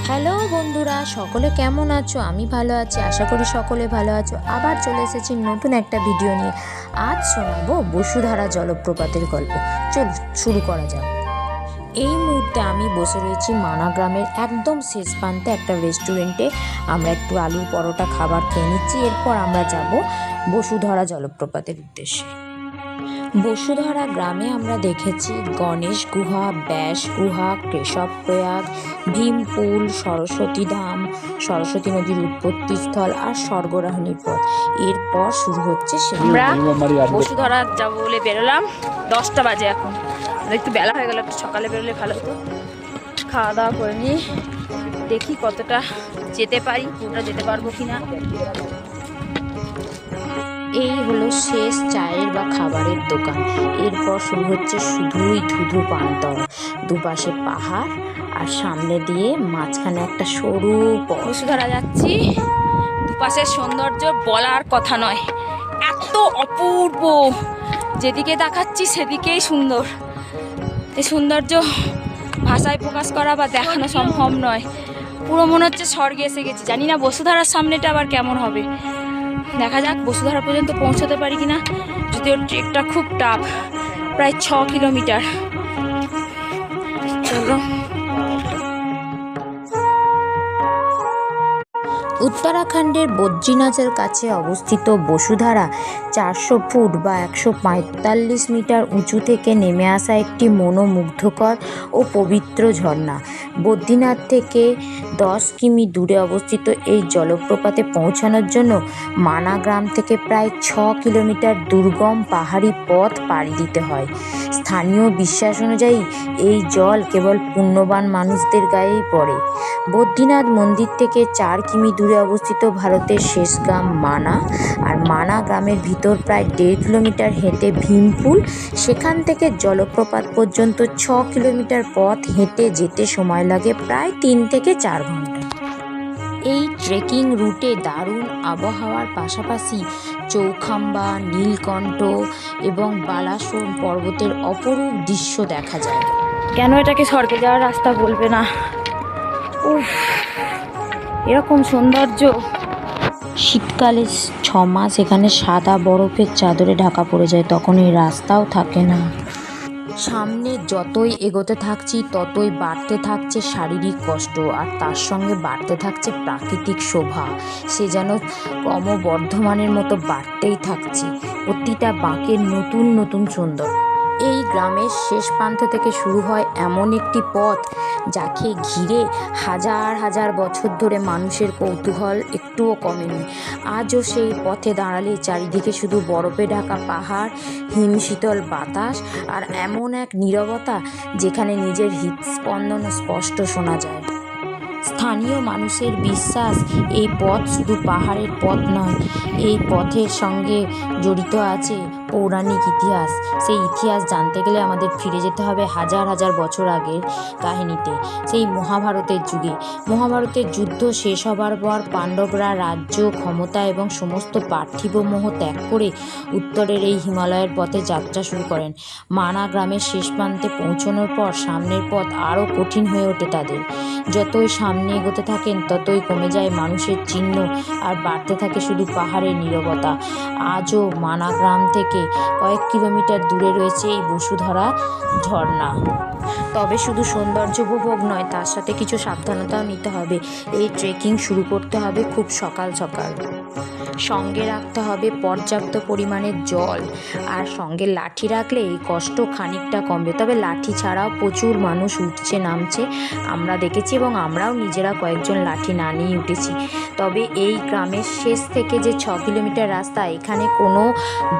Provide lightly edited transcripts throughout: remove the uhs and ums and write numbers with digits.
Hello বন্ধুরা, সকলে কেমন আছো? আমি ভালো আছি, আশা করি সকলে ভালো আছো। আবার চলে এসেছি নতুন একটা ভিডিও নিয়ে। আজ শোনাবো বসুধারা জলপ্রপাতের গল্প। চল শুরু করা যাক। এই মুহূর্তে আমি বসে রয়েছি মানা গ্রামের একদম শেষ প্রান্তে একটা রেস্টুরেন্টে। আমরা একটু আলুর পরোটা খাবার খেয়ে নিচ্ছি, এরপর আমরা যাব বসুধারা জলপ্রপাতের উদ্দেশ্যে। বসুধারা গ্রামে আমরা দেখেছি গণেশ গুহা, ব্যাস গুহা, কেশব প্রয়াগ, ভীমপুল, সরস্বতী ধাম, সরস্বতী নদীর উৎপত্তিস্থল আর স্বর্গরাহিনীর পথ। এরপর শুরু হচ্ছে আমরা বসুধারা যাবো বলে বেরোলাম। 10টা বাজে এখন, একটু বেলা হয়ে গেল, একটু সকালে বেরোলে ভালো হতো। খাওয়া দাওয়া করে নিয়ে দেখি কতটা যেতে পারি, পুরোটা যেতে পারবো কিনা। এই হলো শেষ চায়ের বা খাবারের দোকান। এরপর শুরু হচ্ছে শুধুই ধুধু পান্তর, দুপাশে পাহাড় আর সামনে দিয়ে মাঝখানে একটা সরু বসুধারা যাচ্ছি। দুপাশের সৌন্দর্য বলার কথা নয়, এত অপূর্ব, যেদিকে দেখাচ্ছি সেদিকেই সুন্দর। এই সৌন্দর্য ভাষায় প্রকাশ করা বা দেখানো সম্ভব নয়। পুরো মনে হচ্ছে স্বর্গে এসে গেছি। জানি না বসুধারার সামনেটা আবার কেমন হবে, দেখা যাক বসুধারা পর্যন্ত পৌঁছাতে পারি কিনা। যদিও ট্রেকটা খুব টাফ, প্রায় 6 কিলোমিটার। চলো। উত্তরাখণ্ডের বদ্রীনাথের কাছে অবস্থিত বসুধারা 400 ফুট বা 145 মিটার উঁচু থেকে নেমে আসা একটি মনোমুগ্ধকর ও পবিত্র ঝর্ণা। বদ্রীনাথ থেকে 10 কিমি দূরে অবস্থিত এই জলপ্রপাতে পৌঁছানোর জন্য মানা গ্রাম থেকে প্রায় 6 কিলোমিটার দুর্গম পাহাড়ি পথ পাড়ি দিতে হয়। স্থানীয় বিশ্বাস অনুযায়ী এই জল কেবল পুণ্যবান মানুষদের গায়েই পড়ে। বদ্রীনাথ মন্দির থেকে 4 কিমি দূরে অবস্থিত ভারতের শেষ গ্রাম মানা, আর মানা গ্রামের ভিতর প্রায় 1.5 কিলোমিটার হেঁটে ভীমপুল। সেখান থেকে জলপ্রপাত পর্যন্ত 6 কিলোমিটার পথ হেঁটে যেতে সময় লাগে প্রায় 3 থেকে 4 ঘন্টা। এই ট্রেকিং রুটে দারুণ আবহাওয়ার পাশাপাশি চৌখাম্বা, নীলকণ্ঠ এবং বালাসোর পর্বতের অপরূপ দৃশ্য দেখা যায়। কেন এটাকে স্বর্গে যাওয়ার রাস্তা বলবে না? উফ, এরকম সৌন্দর্য। শীতকালে 6 মাস এখানে সাদা বরফের চাদরে ঢাকা পড়ে যায়, তখন এই রাস্তাও থাকে না। সামনে যতই এগোতে থাকছি ততই বাড়তে থাকছে শারীরিক কষ্ট, আর তার সঙ্গে বাড়তে থাকছে প্রাকৃতিক শোভা। সে যেন ক্রমবর্ধমানের মতো বাড়তেই থাকছে, প্রতিটা বাঁকের নতুন নতুন সুন্দর। এই গ্রামের শেষ প্রান্ত থেকে শুরু হয় এমন একটি পথ যাকে ঘিরে হাজার হাজার বছর ধরে মানুষের কৌতূহল একটুও কমেনি। আজও সেই পথে দাঁড়ালে চারিদিকে শুধু বরফে ঢাকা পাহাড়, হিমশীতল বাতাস আর এমন এক নীরবতা যেখানে নিজের হৃদস্পন্দন স্পষ্ট শোনা যায়। স্থানীয় মানুষের বিশ্বাস এই পথ শুধু পাহাড়ের পথ নয়, এই পথের সঙ্গে জড়িত আছে পৌরাণিক ইতিহাস। সেই ইতিহাস জানতে গেলে আমাদের ফিরে যেতে হবে হাজার হাজার বছর আগের কাহিনীতে, সেই মহাভারতের যুগে। মহাভারতের যুদ্ধ শেষ হবার পর পাণ্ডবরা রাজ্য, ক্ষমতা এবং সমস্ত পার্থিব মোহ ত্যাগ করে উত্তরের এই হিমালয়ের পথে যাত্রা শুরু করেন। মানা গ্রামের শেষ প্রান্তে পৌঁছানোর পর সামনের পথ আরও কঠিন হয়ে ওঠে তাদের। যতই সামনে এগোতে থাকেন ততই কমে যায় মানুষের চিহ্ন, আর বাড়তে থাকে শুধু পাহাড়ের নীরবতা। আজও মানা গ্রাম থেকে কয়েক কিলোমিটার দূরে রয়েছে এই বসুধারা ঝর্ণা। তবে শুধু সৌন্দর্য উপভোগ নয়, তার সাথে কিছু সাবধানতাও নিতে হবে। এই ট্রেকিং শুরু করতে হবে খুব সকাল সকাল। সঙ্গে রাখতে হবে পর্যাপ্ত পরিমাণে জল, আর সঙ্গে লাঠি রাখলে এই কষ্ট খানিকটা কমবে। তবে লাঠি ছাড়াও প্রচুর মানুষ উঠছে নামছে, আমরা দেখেছি, এবং আমরাও নিজেরা কয়েকজন লাঠি না নিয়ে উঠেছি। তবে এই গ্রামের শেষ থেকে যে 6 কিলোমিটার রাস্তা, এখানে কোনো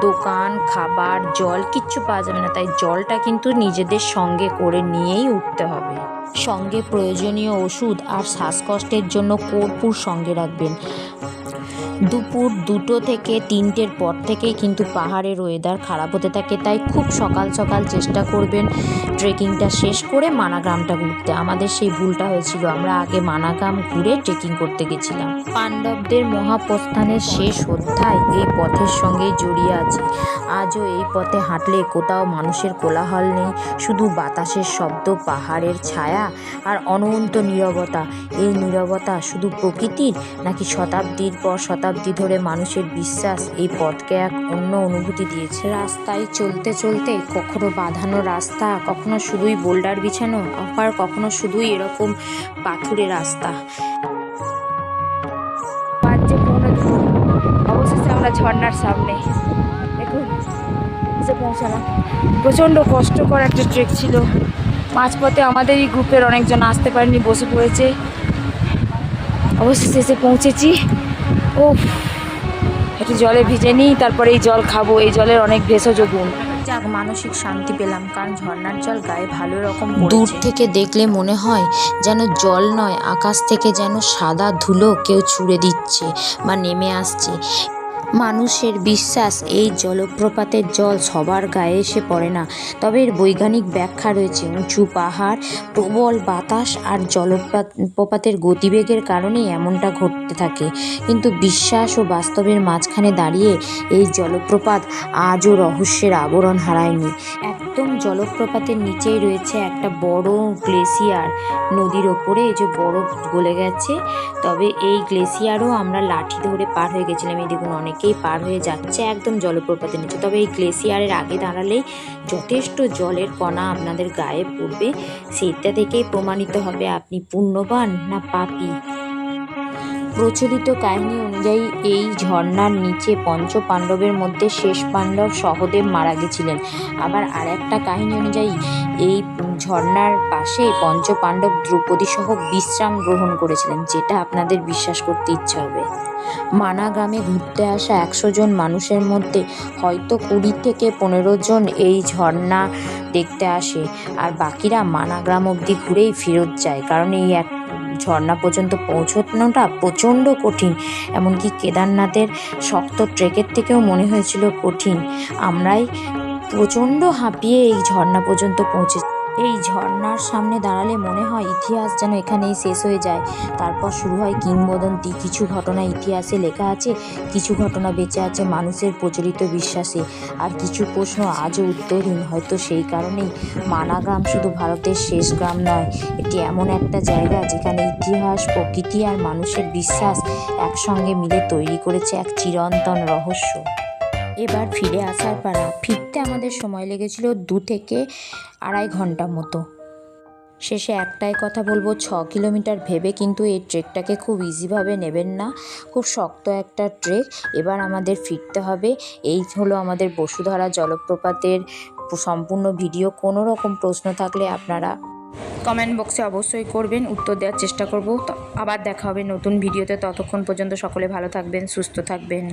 দোকান, খাবার, জল কিচ্ছু পাওয়া যাবে না, তাই জলটা কিন্তু নিজেদের সঙ্গে করে নিয়েই উঠতে হবে। সঙ্গে প্রয়োজনীয় ওষুধ আর শ্বাসকষ্টের জন্য কর্পূর সঙ্গে রাখবেন। দুপুর 2টো থেকে 3টের পর থেকেই কিন্তু পাহাড়ের ওয়েদার খারাপ হতে থাকে, তাই খুব সকাল সকাল চেষ্টা করবেন ট্রেকিংটা শেষ করে মানাগ্রামটা ঘুরতে। আমাদের সেই ভুলটা হয়েছিল, আমরা আগে মানাগ্রাম ঘুরে ট্রেকিং করতে গেছিলাম। পাণ্ডবদের মহাপ্রস্থানের শেষ অধ্যায় এই পথের সঙ্গেই জড়িয়ে আছে। আজও এই পথে হাঁটলে কোথাও মানুষের কোলাহল নেই, শুধু বাতাসের শব্দ, পাহাড়ের ছায়া আর অনন্ত নীরবতা। এই নীরবতা শুধু প্রকৃতির, নাকি শতাব্দীর পর শতাব্দী ধরে মানুষের বিশ্বাস এই পথকে এক অন্য অনুভূতি দিয়েছে। রাস্তায় চলতে চলতে কখনো বাঁধানো রাস্তা, কখনো শুধুই বোল্ডার বিছানো, আবার কখনো শুধুই এরকম পাথুরে রাস্তা। বাজছে 2:15। অবশেষে আমরা ঝর্ণার সামনে, দেখুন এসে পৌঁছালাম। প্রচণ্ড কষ্টকর একটা ট্রেক ছিল। মাঝপথে আমাদেরই গ্রুপের অনেকজন আসতে পারেনি, বসে পড়েছে। অবশেষে এসে পৌঁছেছি। ও, একটু জলে ভিজে নিই, তারপরে এই জল খাবো। এই জলের অনেক ভেষজ গুণ। যাক, মানসিক শান্তি পেলাম, কারণ ঝর্ণার জল গায়ে ভালো রকম দূর থেকে দেখলে মনে হয় যেন জল নয়, আকাশ থেকে যেন সাদা ধুলো কেউ ছুঁড়ে দিচ্ছে বা নেমে আসছে। মানুষের বিশ্বাস এই জলপ্রপাতের জল সবার গায়ে এসে পড়ে না, তবে এর বৈজ্ঞানিক ব্যাখ্যা রয়েছে। উঁচু পাহাড়, প্রবল বাতাস আর জলপ্রপাতের গতিবেগের কারণেই এমনটা ঘটতে থাকে। কিন্তু বিশ্বাস ও বাস্তবের মাঝখানে দাঁড়িয়ে এই জলপ্রপাত আজও রহস্যের আবরণ হারায়নি। একদম জলপ্রপাতের নিচেই রয়েছে একটা বড় গ্লেসিয়ার। নদীর ওপরে এই যে বরফ গলে গেছে, তবে এই গ্লেসিয়ারও আমরা লাঠি ধরে পার হয়ে গেছিলাম। এই দেখুন, অনেকেই পার হয়ে যাচ্ছে একদম জলপ্রপাতের নিচে। তবে এই গ্লেসিয়ারের আগে দাঁড়ালেই যথেষ্ট জলের কণা আপনাদের গায়ে পড়বে, সেটা থেকেই প্রমাণিত হবে আপনি পুণ্যবান না পাপী। প্রচলিত কাহিনী অনুযায়ী এই ঝর্ণার নিচে পঞ্চ পাণ্ডবের মধ্যে শেষ পাণ্ডব সহদেব মারা গেছিলেন। আবার আর একটা কাহিনী অনুযায়ী এই ঝর্ণার পাশে পঞ্চ পাণ্ডব দ্রৌপদী সহ বিশ্রাম গ্রহণ করেছিলেন, যেটা আপনাদের বিশ্বাস করতে ইচ্ছে হবে। মানাগ্রামে ঘুরতে আসা 100 জন মানুষের মধ্যে হয়তো 20 থেকে 15 জন এই ঝর্ণা দেখতে আসে, আর বাকিরা মানাগ্রাম অবধি ঘুরেই ফেরত যায়। কারণ এই এক ঝর্ণা পর্যন্ত পৌঁছানোটা প্রচণ্ড কঠিন, এমনকি কেদারনাথের শক্ত ট্রেকের থেকেও মনে হয়েছিল কঠিন। আমরাই প্রচণ্ড হাঁপিয়ে এই ঝর্ণা পর্যন্ত পৌঁছে। এই ঝর্ণার সামনে দাঁড়ালে মনে হয় ইতিহাস যেন এখানেই শেষ হয়ে যায়, তারপর শুরু হয় কিংবদন্তি। কিছু ঘটনা ইতিহাসে লেখা আছে, কিছু ঘটনা বেঁচে আছে মানুষের প্রচলিত বিশ্বাসে, আর কিছু প্রশ্ন আজও উত্তরহীন। হয়তো সেই কারণেই মানাগ্রাম শুধু ভারতের শেষ গ্রাম নয়, এটি এমন একটা জায়গা যেখানে ইতিহাস, প্রকৃতি আর মানুষের বিশ্বাস একসঙ্গে মিলে তৈরি করেছে এক চিরন্তন রহস্য। এবার ফিরে আসার পালা। ফিরতে আমাদের সময় লেগেছিল 2 থেকে 2.5 ঘন্টা মতো। শেষে একটাই কথা বলবো, 6 কিলোমিটার ভেবে কিন্তু এই ট্রেকটাকে খুব ইজিভাবে নেবেন না, খুব শক্ত একটা ট্রেক। এবার আমাদের ফিরতে হবে। এই হলো আমাদের বসুধারা জলপ্রপাতের সম্পূর্ণ ভিডিও। কোনো রকম প্রশ্ন থাকলে আপনারা কমেন্ট বক্সে অবশ্যই করবেন, উত্তর দেওয়ার চেষ্টা করব। আবার দেখা হবে নতুন ভিডিওতে। ততক্ষণ পর্যন্ত সকলে ভালো থাকবেন, সুস্থ থাকবেন।